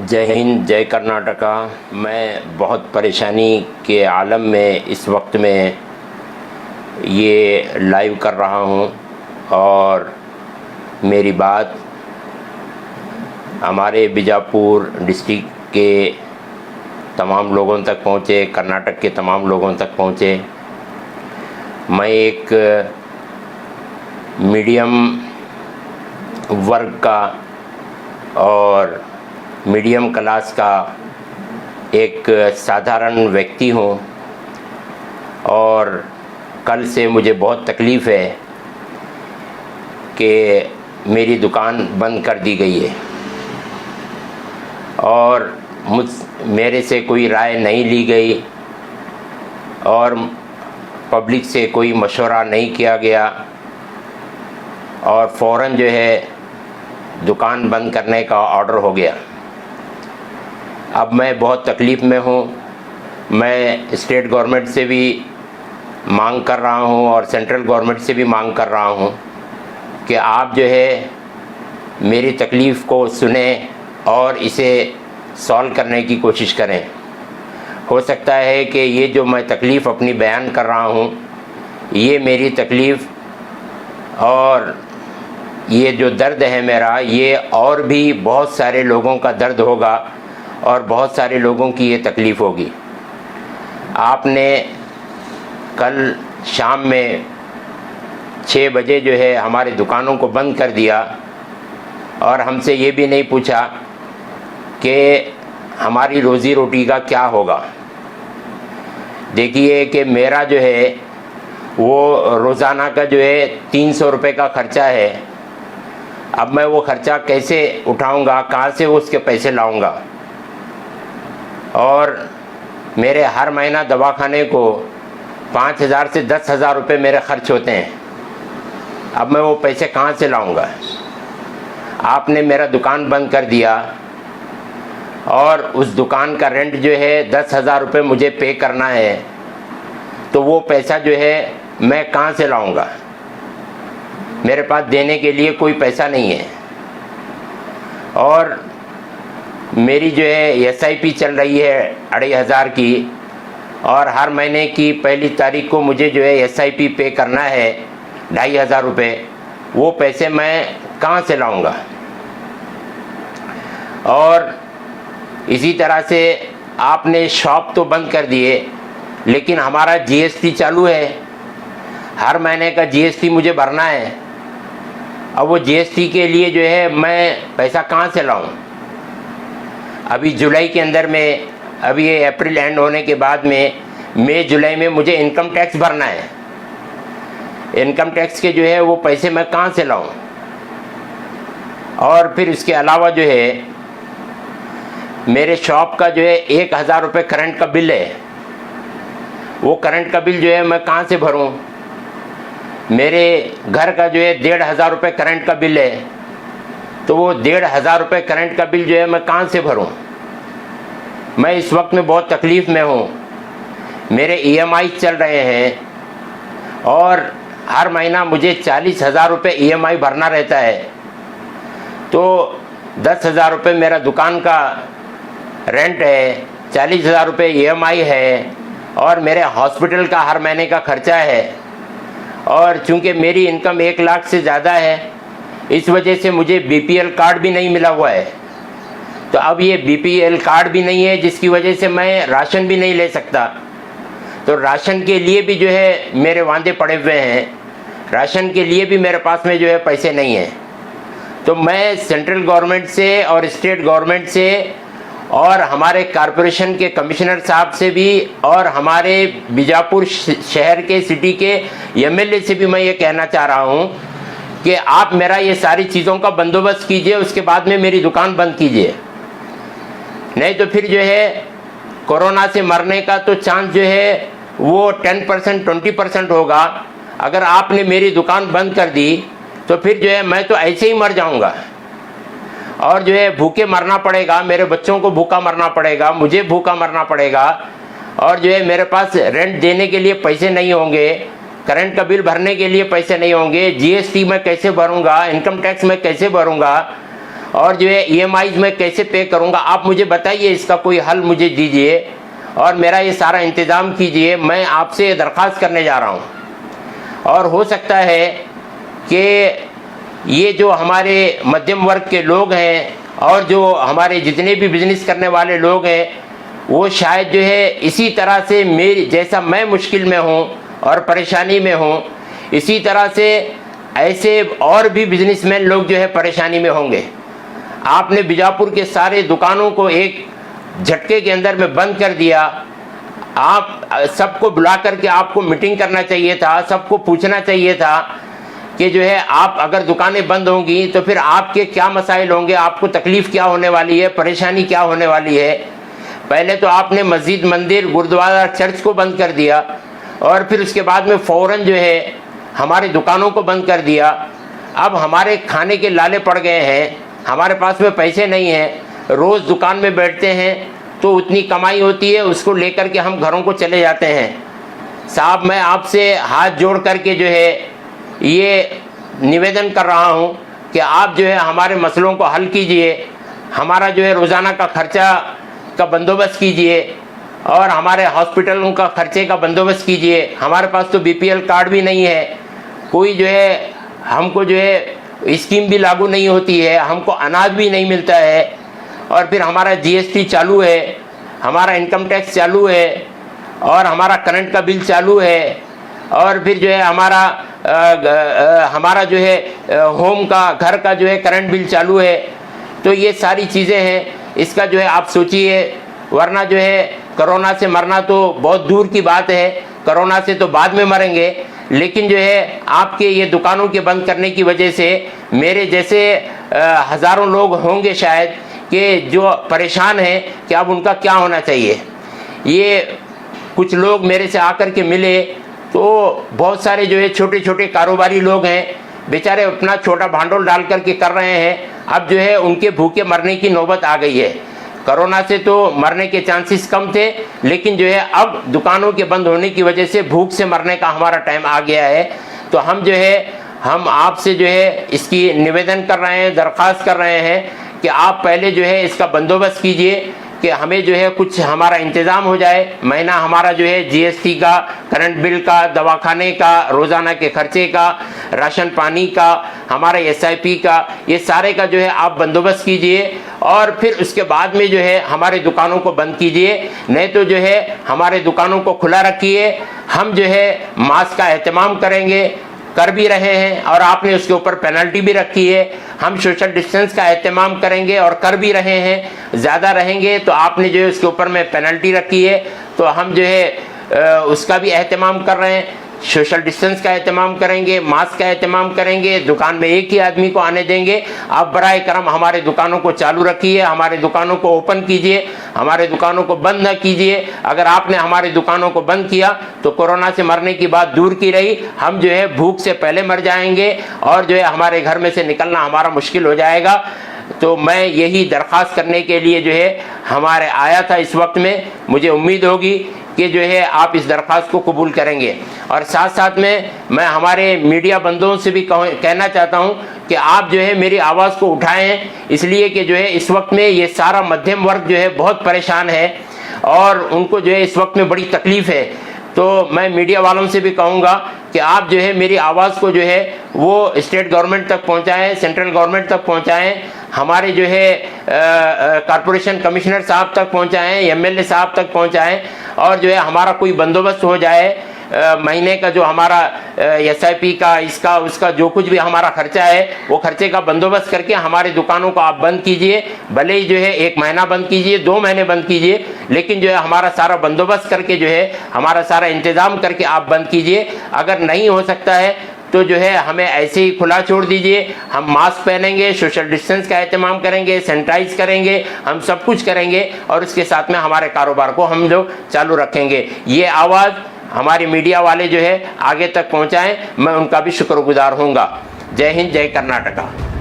जय हिंद, जय कर्नाटका। मैं बहुत परेशानी के आलम में इस वक्त में ये लाइव कर रहा हूँ और मेरी बात हमारे बीजापुर डिस्ट्रिक्ट के तमाम लोगों तक पहुँचे, कर्नाटक के तमाम लोगों तक पहुँचे। मैं एक मीडियम वर्ग का और मीडियम क्लास का एक साधारण व्यक्ति हूँ और कल से मुझे बहुत तकलीफ़ है कि मेरी दुकान बंद कर दी गई है और मेरे से कोई राय नहीं ली गई और पब्लिक से कोई मशवरा नहीं किया गया और फ़ौरन जो है दुकान बंद करने का ऑर्डर हो गया। अब मैं बहुत तकलीफ़ में हूँ। मैं स्टेट गवर्नमेंट से भी मांग कर रहा हूँ और सेंट्रल गवर्नमेंट से भी मांग कर रहा हूँ कि आप जो है मेरी तकलीफ़ को सुने और इसे सॉल्व करने की कोशिश करें। हो सकता है कि ये जो मैं तकलीफ़ अपनी बयान कर रहा हूँ, ये मेरी तकलीफ़ और ये जो दर्द है मेरा, ये और भी बहुत सारे लोगों का दर्द होगा और बहुत सारे लोगों की ये तकलीफ़ होगी। आपने कल शाम में 6 बजे जो है हमारी दुकानों को बंद कर दिया और हमसे ये भी नहीं पूछा कि हमारी रोज़ी रोटी का क्या होगा। देखिए कि मेरा जो है वो रोज़ाना का जो है 300 रुपये का ख़र्चा है। अब मैं वो ख़र्चा कैसे उठाऊंगा, कहाँ से उसके पैसे लाऊंगा? और मेरे हर महीना दवाखाने को 5,000 से 10,000 रुपये मेरे खर्च होते हैं। अब मैं वो पैसे कहाँ से लाऊंगा? आपने मेरा दुकान बंद कर दिया और उस दुकान का रेंट जो है 10,000 रुपये मुझे पे करना है, तो वो पैसा जो है मैं कहाँ से लाऊंगा? मेरे पास देने के लिए कोई पैसा नहीं है। और मेरी जो है SIP चल रही है 2,500 की और हर महीने की पहली तारीख को मुझे जो है SIP पे करना है 2,500 रुपये। वो पैसे मैं कहाँ से लाऊंगा? और इसी तरह से आपने शॉप तो बंद कर दिए, लेकिन हमारा GST चालू है। हर महीने का GST मुझे भरना है। अब वो GST के लिए जो है मैं पैसा कहाँ से लाऊं? अभी जुलाई के अंदर में, अभी ये अप्रैल एंड होने के बाद में मई जुलाई में मुझे इनकम टैक्स भरना है। इनकम टैक्स के जो है वो पैसे मैं कहाँ से लाऊं? और फिर इसके अलावा जो है मेरे शॉप का जो है 1,000 रुपये करंट का बिल है। वो करंट का बिल जो है मैं कहाँ से भरूं? मेरे घर का जो है 1,500 रुपये करंट का बिल है, तो वो 1,500 रुपये करंट का बिल जो है मैं कहाँ से भरूं? मैं इस वक्त में बहुत तकलीफ़ में हूँ। मेरे EMI चल रहे हैं और हर महीना मुझे 40,000 रुपये EMI भरना रहता है। तो 10,000 रुपये मेरा दुकान का रेंट है, 40,000 रुपये EMI है और मेरे हॉस्पिटल का हर महीने का खर्चा है। और चूँकि मेरी इनकम 1 लाख से ज़्यादा है, इस वजह से मुझे BPL कार्ड भी नहीं मिला हुआ है। तो अब ये BPL कार्ड भी नहीं है, जिसकी वजह से मैं राशन भी नहीं ले सकता। तो राशन के लिए भी जो है मेरे वांदे पड़े हुए हैं। राशन के लिए भी मेरे पास में जो है पैसे नहीं हैं। तो मैं सेंट्रल गवर्नमेंट से और स्टेट गवर्नमेंट से और हमारे कॉरपोरेशन के कमिश्नर साहब से भी और हमारे बीजापुर शहर के सिटी के MLA से भी मैं ये कहना चाह रहा हूँ कि आप मेरा ये सारी चीज़ों का बंदोबस्त कीजिए, उसके बाद में मेरी दुकान बंद कीजिए। नहीं तो फिर जो है कोरोना से मरने का तो चांस जो है वो 10% 20% होगा। अगर आपने मेरी दुकान बंद कर दी तो फिर जो है मैं तो ऐसे ही मर जाऊंगा और जो है भूखे मरना पड़ेगा, मेरे बच्चों को भूखा मरना पड़ेगा, मुझे भूखा मरना पड़ेगा। और जो है मेरे पास रेंट देने के लिए पैसे नहीं होंगे, करंट का बिल भरने के लिए पैसे नहीं होंगे, GST मैं कैसे भरूंगा, इनकम टैक्स मैं कैसे भरूंगा। और जो है EMIs मैं कैसे पे करूँगा, आप मुझे बताइए, इसका कोई हल मुझे दीजिए और मेरा ये सारा इंतज़ाम कीजिए। मैं आपसे दरख्वास्त करने जा रहा हूँ। और हो सकता है कि ये जो हमारे मध्यम वर्ग के लोग हैं और जो हमारे जितने भी बिज़नेस करने वाले लोग हैं, वो शायद जो है इसी तरह से मेरी जैसा मैं मुश्किल में हूँ और परेशानी में हूँ, इसी तरह से ऐसे और भी बिजनेसमैन लोग जो है परेशानी में होंगे। आपने बीजापुर के सारे दुकानों को एक झटके के अंदर में बंद कर दिया। आप सबको बुला करके आपको मीटिंग करना चाहिए था, सबको पूछना चाहिए था कि जो है आप अगर दुकानें बंद होंगी तो फिर आपके क्या मसाइल होंगे, आपको तकलीफ़ क्या होने वाली है, परेशानी क्या होने वाली है। पहले तो आपने मस्जिद, मंदिर, गुरुद्वारा, चर्च को बंद कर दिया और फिर उसके बाद में फ़ौरन जो है हमारी दुकानों को बंद कर दिया। अब हमारे खाने के लाले पड़ गए हैं, हमारे पास में पैसे नहीं हैं, रोज़ दुकान में बैठते हैं तो उतनी कमाई होती है, उसको लेकर के हम घरों को चले जाते हैं। साहब, मैं आपसे हाथ जोड़ करके जो है ये निवेदन कर रहा हूँ कि आप जो है हमारे मसलों को हल कीजिए, हमारा जो है रोज़ाना का खर्चा का बंदोबस्त कीजिए और हमारे हॉस्पिटलों का खर्चे का बंदोबस्त कीजिए। हमारे पास तो BPL कार्ड भी नहीं है, कोई जो है हमको जो है स्कीम भी लागू नहीं होती है, हमको अनाज भी नहीं मिलता है और फिर हमारा GST चालू है, हमारा इनकम टैक्स चालू है और हमारा करंट का बिल चालू है और फिर जो है हमारा जो है होम का, घर का जो है करंट बिल चालू है। तो ये सारी चीज़ें हैं, इसका जो है आप सोचिए, वरना जो है कोरोना से मरना तो बहुत दूर की बात है, कोरोना से तो बाद में मरेंगे, लेकिन जो है आपके ये दुकानों के बंद करने की वजह से मेरे जैसे हज़ारों लोग होंगे शायद कि जो परेशान हैं कि अब उनका क्या होना चाहिए। ये कुछ लोग मेरे से आकर के मिले तो बहुत सारे जो है छोटे छोटे कारोबारी लोग हैं, बेचारे अपना छोटा भांडोल डाल करके कर रहे हैं। अब जो है उनके भूखे मरने की नौबत आ गई है। कोरोना से तो मरने के चांसेस कम थे, लेकिन जो है अब दुकानों के बंद होने की वजह से भूख से मरने का हमारा टाइम आ गया है। तो हम आपसे जो है इसकी निवेदन कर रहे हैं, दरख्वास्त कर रहे हैं कि आप पहले जो है इसका बंदोबस्त कीजिए कि हमें जो है कुछ हमारा इंतज़ाम हो जाए। महीना हमारा जो है GST का, करंट बिल का, दवाखाने का, रोज़ाना के खर्चे का, राशन पानी का, हमारा SIP का, ये सारे का जो है आप बंदोबस्त कीजिए और फिर उसके बाद में जो है हमारे दुकानों को बंद कीजिए। नहीं तो जो है हमारे दुकानों को खुला रखिए। हम जो है मास्क का एहतमाम करेंगे, कर भी रहे हैं और आपने उसके ऊपर पेनल्टी भी रखी है। हम सोशल डिस्टेंस का एहतमाम करेंगे और कर भी रहे हैं। ज़्यादा रहेंगे तो आपने जो है उसके ऊपर में पेनल्टी रखी है, तो हम जो है उसका भी एहतमाम कर रहे हैं। सोशल डिस्टेंस का एहतमाम करेंगे, मास्क का एहतमाम करेंगे, दुकान में एक ही आदमी को आने देंगे। आप बराए करम हमारे दुकानों को चालू रखिए, हमारे दुकानों को ओपन कीजिए, हमारे दुकानों को बंद न कीजिए। अगर आपने हमारी दुकानों को बंद किया तो कोरोना से मरने की बात दूर की रही, हम जो है भूख से पहले मर जाएंगे और जो है हमारे घर में से निकलना हमारा मुश्किल हो जाएगा। तो मैं यही दरख्वास्त करने के लिए जो है हमारे आया था इस वक्त में। मुझे उम्मीद होगी कि जो है आप इस दरख्वास्त को कबूल करेंगे। और साथ साथ में मैं हमारे मीडिया बंधुओं से भी कहना चाहता हूं कि आप जो है मेरी आवाज़ को उठाएं, इसलिए कि जो है इस वक्त में ये सारा मध्यम वर्ग जो है बहुत परेशान है और उनको जो है इस वक्त में बड़ी तकलीफ़ है। तो मैं मीडिया वालों से भी कहूँगा कि आप जो है मेरी आवाज़ को जो है वो स्टेट गवर्नमेंट तक पहुँचाएँ, सेंट्रल गवर्नमेंट तक पहुँचाएँ, हमारे जो है कॉरपोरेशन कमिश्नर साहब तक पहुँचाएँ, MLA साहब तक पहुँचाएँ और जो है हमारा कोई बंदोबस्त हो जाए। महीने का जो हमारा SIP का, इसका उसका जो कुछ भी हमारा खर्चा है वो खर्चे का बंदोबस्त करके हमारे दुकानों को आप बंद कीजिए। भले ही जो है 1 महीना बंद कीजिए, 2 महीने बंद कीजिए, लेकिन जो है हमारा सारा बंदोबस्त करके जो है हमारा सारा इंतज़ाम करके आप बंद कीजिए। अगर नहीं हो सकता है तो जो है हमें ऐसे ही खुला छोड़ दीजिए। हम मास्क पहनेंगे, सोशल डिस्टेंस का एहतमाम करेंगे, सैनिटाइज करेंगे, हम सब कुछ करेंगे और उसके साथ में हमारे कारोबार को हम लोग चालू रखेंगे। ये आवाज़ हमारी मीडिया वाले जो है आगे तक पहुंचाएं, मैं उनका भी शुक्रगुजार होऊंगा। जय हिंद, जय कर्नाटका।